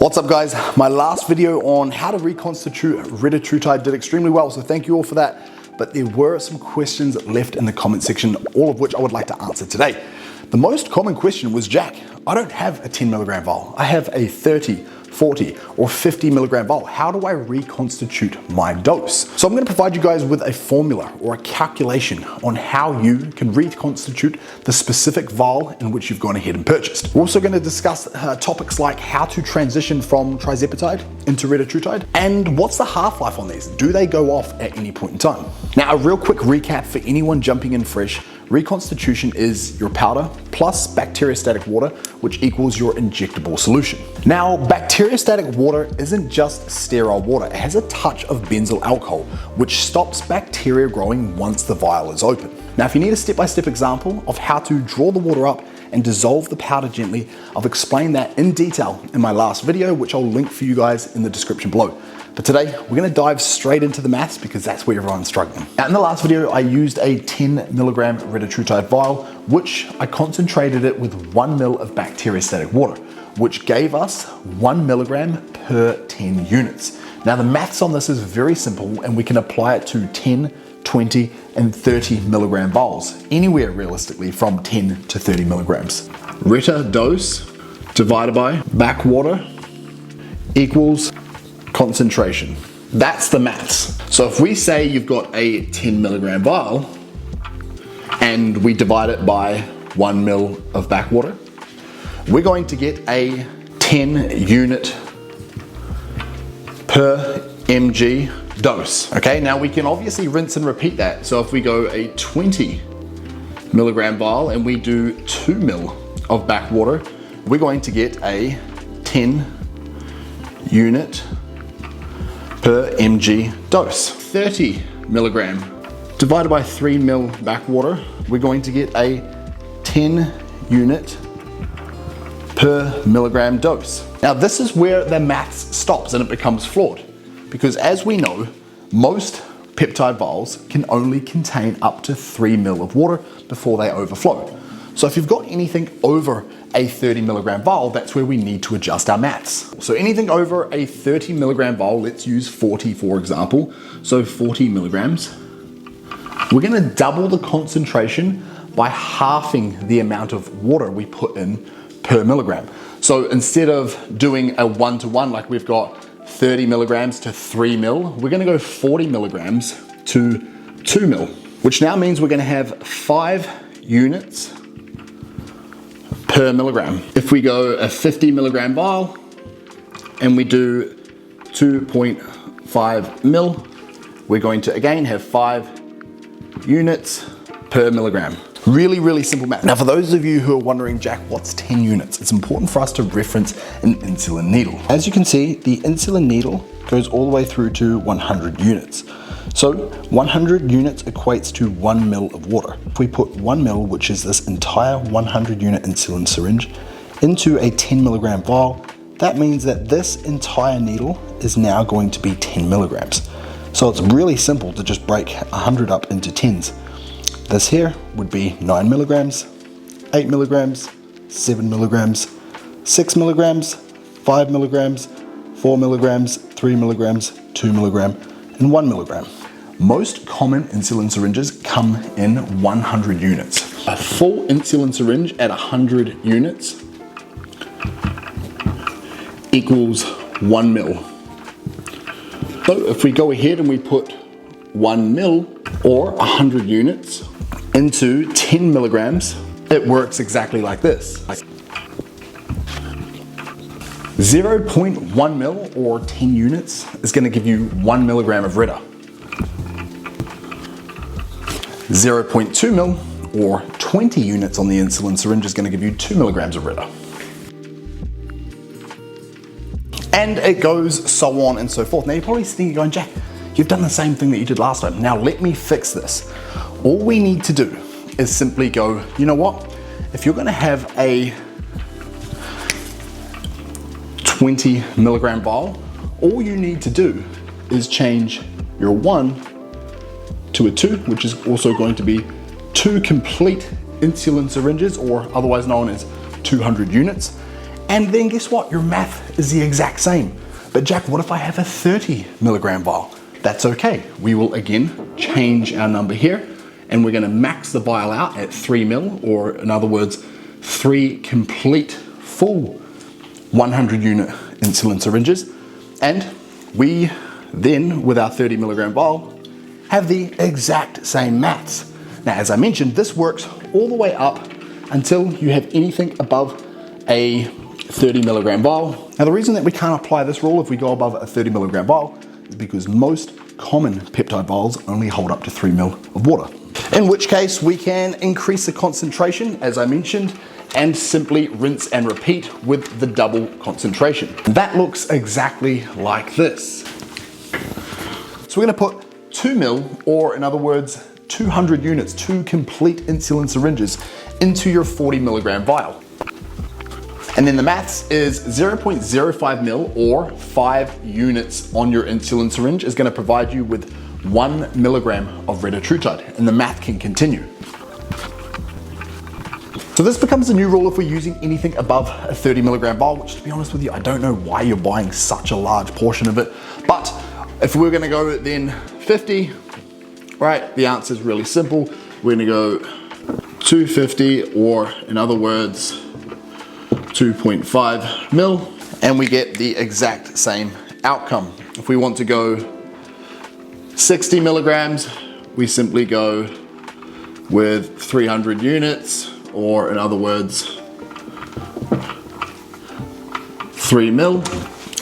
What's up guys? My last video on how to reconstitute Retatrutide did extremely well, so thank you all for that. But there were some questions left in the comment section, all of which I would like to answer today. The most common question was, Jack, I don't have a 10 milligram vial. I have a 30, 40, or 50 milligram vial. How do I reconstitute my dose? So I'm gonna provide you guys with a formula or a calculation on how you can reconstitute the specific vial in which you've gone ahead and purchased. We're also gonna discuss topics like how to transition from Tirzepatide into Retatrutide, and what's the half-life on these? Do they go off at any point in time? Now, a real quick recap for anyone jumping in fresh. Reconstitution is your powder plus bacteriostatic water, which equals your injectable solution. Now, bacteriostatic water isn't just sterile water. It has a touch of benzyl alcohol, which stops bacteria growing once the vial is open. Now, if you need a step-by-step example of how to draw the water up and dissolve the powder gently, I've explained that in detail in my last video, which I'll link for you guys in the description below. But today, we're gonna dive straight into the maths because that's where everyone's struggling. Now, in the last video, I used a 10 milligram Retatrutide vial, which I concentrated it with 1 ml of bacteriostatic water, which gave us 1 milligram per 10 units. Now, the maths on this is very simple, and we can apply it to 10, 20, and 30 milligram vials, anywhere realistically from 10 to 30 milligrams. Reta dose divided by back water equals concentration. That's the maths. So if we say you've got a 10 milligram vial and we divide it by 1 ml of back water, we're going to get a 10 unit per mg dose. Okay, now we can obviously rinse and repeat that. So if we go a 20 milligram vial and we do 2 ml of back water, we're going to get a 10 unit per mg dose. 30 milligram divided by 3 ml back water, we're going to get a 10 unit per milligram dose. Now this is where the maths stops and it becomes flawed, because as we know, most peptide vials can only contain up to 3 ml of water before they overflow. So if you've got anything over a 30 milligram vial, that's where we need to adjust our maths. So anything over a 30 milligram vial, let's use 40 for example, so 40 milligrams, we're gonna double the concentration by halving the amount of water we put in per milligram. So instead of doing a 1-to-1 like we've got 30 milligrams to 3 ml, we're gonna go 40 milligrams to 2 ml, which now means we're gonna have 5 units per milligram. If we go a 50 milligram vial and we do 2.5 ml, we're going to again have 5 units per milligram. Really, really simple math. Now for those of you who are wondering, Jack, what's 10 units? It's important for us to reference an insulin needle. As you can see, the insulin needle goes all the way through to 100 units. So 100 units equates to 1 ml of water. If we put 1 ml, which is this entire 100 unit insulin syringe, into a 10 milligram vial, that means that this entire needle is now going to be 10 milligrams. So it's really simple to just break 100 up into tens. This here would be 9 milligrams, 8 milligrams, 7 milligrams, 6 milligrams, 5 milligrams, 4 milligrams, 3 milligrams, 2 milligram, and 1 milligram. Most common insulin syringes come in 100 units. A full insulin syringe at 100 units equals 1 ml. So if we go ahead and we put 1 ml or 100 units into 10 milligrams, it works exactly like this. 0.1 ml or 10 units is going to give you 1 milligram of Reta. 0.2 ml or 20 units on the insulin syringe is going to give you 2 milligrams of Reta. And it goes so on and so forth. Now you're probably thinking, going, Jack, you've done the same thing that you did last time. Now let me fix this. All we need to do is simply go, you know what? If you're going to have a 20 milligram vial, all you need to do is change your 1 to a 2, which is also going to be 2 complete insulin syringes, or otherwise known as 200 units, And then guess what? Your math is the exact same. But Jack, what if I have a 30 milligram vial? That's okay. We will again change our number here, and we're gonna max the vial out at 3 mil, or in other words, 3 complete full 100 unit insulin syringes. And we then, with our 30 milligram vial, have the exact same maths. Now, as I mentioned, this works all the way up until you have anything above a 30 milligram vial. Now, the reason that we can't apply this rule if we go above a 30 milligram vial is because most common peptide vials only hold up to 3 mil of water. In which case, we can increase the concentration, as I mentioned, and simply rinse and repeat with the double concentration. That looks exactly like this. So we're gonna put 2 mil, or in other words, 200 units, 2 complete insulin syringes into your 40 milligram vial. And then the maths is 0.05 mil, or 5 units on your insulin syringe is gonna provide you with 1 milligram of Retatrutide, and the math can continue. So this becomes a new rule if we're using anything above a 30 milligram vial, which, to be honest with you, I don't know why you're buying such a large portion of it. But if we're gonna go then 50, right, the answer is really simple. We're gonna go 250, or in other words, 2.5 mil, and we get the exact same outcome. If we want to go 60 milligrams, we simply go with 300 units, or in other words, 3 mil,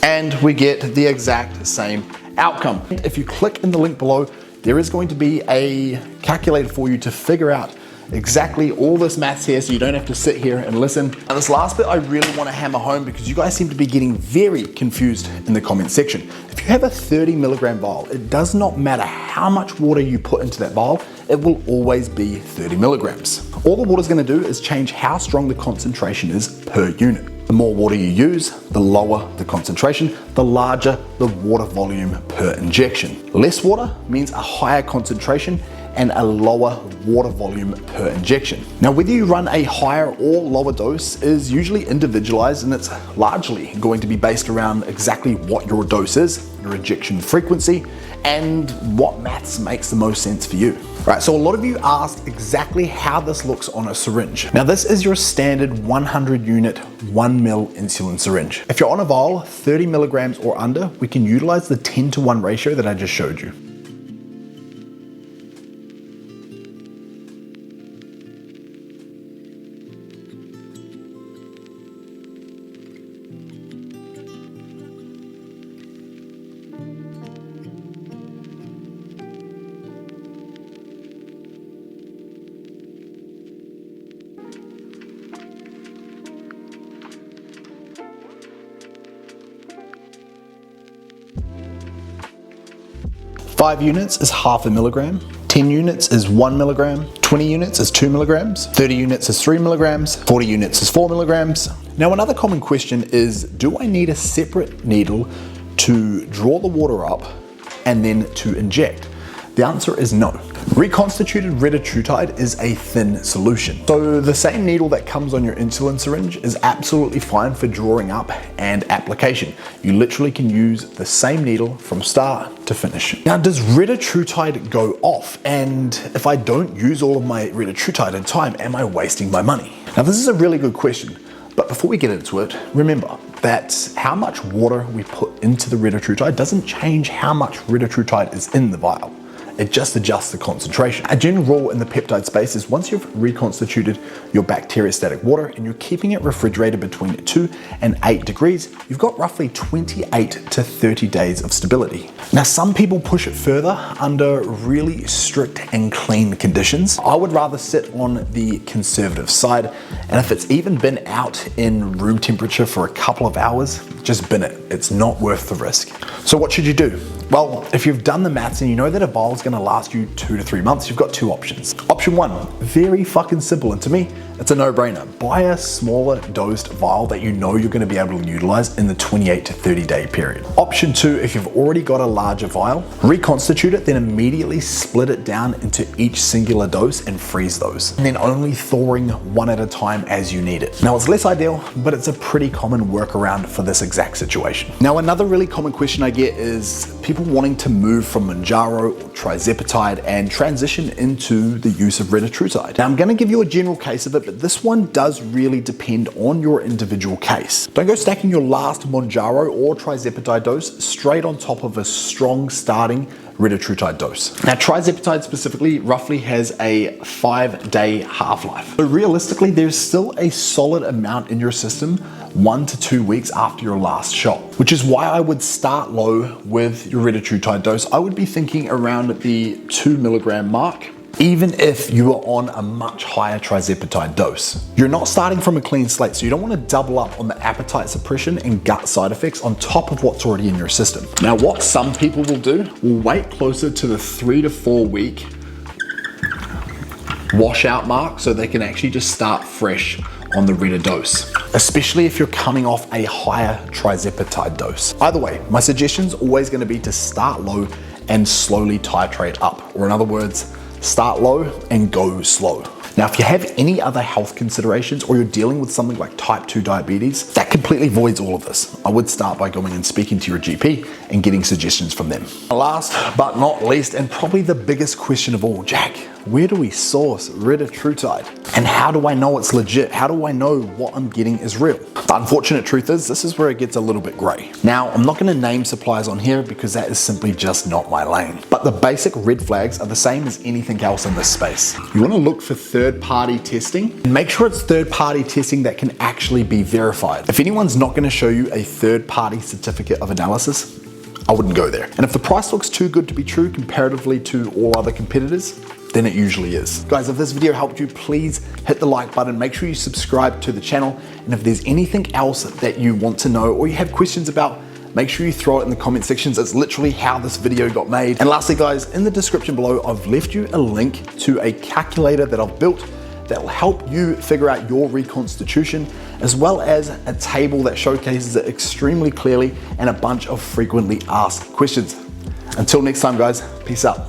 and we get the exact same outcome. If you click in the link below, there is going to be a calculator for you to figure out exactly all this maths here, so you don't have to sit here and listen. Now, this last bit I really want to hammer home because you guys seem to be getting very confused in the comment section. If you have a 30 milligram vial, it does not matter how much water you put into that vial, it will always be 30 milligrams. All the water's going to do is change how strong the concentration is per unit. The more water you use, the lower the concentration, the larger the water volume per injection. Less water means a higher concentration and a lower water volume per injection. Now, whether you run a higher or lower dose is usually individualized, and it's largely going to be based around exactly what your dose is, your injection frequency, and what maths makes the most sense for you. Right, so a lot of you asked exactly how this looks on a syringe. Now, this is your standard 100 unit 1 mil insulin syringe. If you're on a vial 30 milligrams or under, we can utilize the 10:1 ratio that I just showed you. Five units is half a milligram, 10 units is 1 milligram, 20 units is 2 milligrams, 30 units is 3 milligrams, 40 units is 4 milligrams. Now, another common question is, do I need a separate needle to draw the water up and then to inject? The answer is no. Reconstituted Retatrutide is a thin solution. So the same needle that comes on your insulin syringe is absolutely fine for drawing up and application. You literally can use the same needle from start to finish. Now, does Retatrutide go off? And if I don't use all of my Retatrutide in time, am I wasting my money? Now, this is a really good question. But before we get into it, remember that how much water we put into the Retatrutide doesn't change how much Retatrutide is in the vial. It just adjusts the concentration. A general rule in the peptide space is once you've reconstituted your bacteriostatic water and you're keeping it refrigerated between 2 and 8 degrees, you've got roughly 28 to 30 days of stability. Now, some people push it further under really strict and clean conditions. I would rather sit on the conservative side, and if it's even been out in room temperature for a couple of hours, just bin it. It's not worth the risk. So what should you do? Well, if you've done the maths and you know that a vial is going to last you 2 to 3 months, you've got two options. Option one, very fucking simple, and to me, It's a no-brainer. Buy a smaller dosed vial that you know you're going to be able to utilize in the 28 to 30 day period. Option 2, if you've already got a larger vial, reconstitute it, then immediately split it down into each singular dose and freeze those. And then only thawing one at a time as you need it. Now it's less ideal, but it's a pretty common workaround for this exact situation. Now another really common question I get is people wanting to move from Mounjaro or Tirzepatide and transition into the use of Retatrutide. Now I'm going to give you a general case of it, but this one does really depend on your individual case. Don't go stacking your last Mounjaro or Tirzepatide dose straight on top of a strong starting Retatrutide dose. Now Tirzepatide specifically roughly has a 5-day half-life. So realistically, there's still a solid amount in your system 1 to 2 weeks after your last shot, which is why I would start low with your Retatrutide dose. I would be thinking around the 2 milligram mark, even if you are on a much higher Tirzepatide dose. You're not starting from a clean slate, so you don't want to double up on the appetite suppression and gut side effects on top of what's already in your system. Now, what some people will do, will wait closer to the 3 to 4 week washout mark so they can actually just start fresh on the Reta dose, especially if you're coming off a higher Tirzepatide dose. Either way, my suggestion is always going to be to start low and slowly titrate up, or in other words, start low and go slow. Now, if you have any other health considerations or you're dealing with something like type 2 diabetes, that completely voids all of this. I would start by going and speaking to your GP and getting suggestions from them. Last but not least, and probably the biggest question of all, Jack, where do we source Retatrutide? And how do I know it's legit? How do I know what I'm getting is real? The unfortunate truth is, this is where it gets a little bit gray. Now, I'm not gonna name suppliers on here because that is simply just not my lane. But the basic red flags are the same as anything else in this space. You wanna look for third-party testing and make sure it's third-party testing that can actually be verified. If anyone's not gonna show you a third-party certificate of analysis, I wouldn't go there. And if the price looks too good to be true comparatively to all other competitors, then it usually is. Guys, if this video helped you, please hit the like button. Make sure you subscribe to the channel. And if there's anything else that you want to know or you have questions about, make sure you throw it in the comment sections. It's literally how this video got made. And lastly, guys, in the description below, I've left you a link to a calculator that I've built that will help you figure out your reconstitution, as well as a table that showcases it extremely clearly and a bunch of frequently asked questions. Until next time, guys, peace out.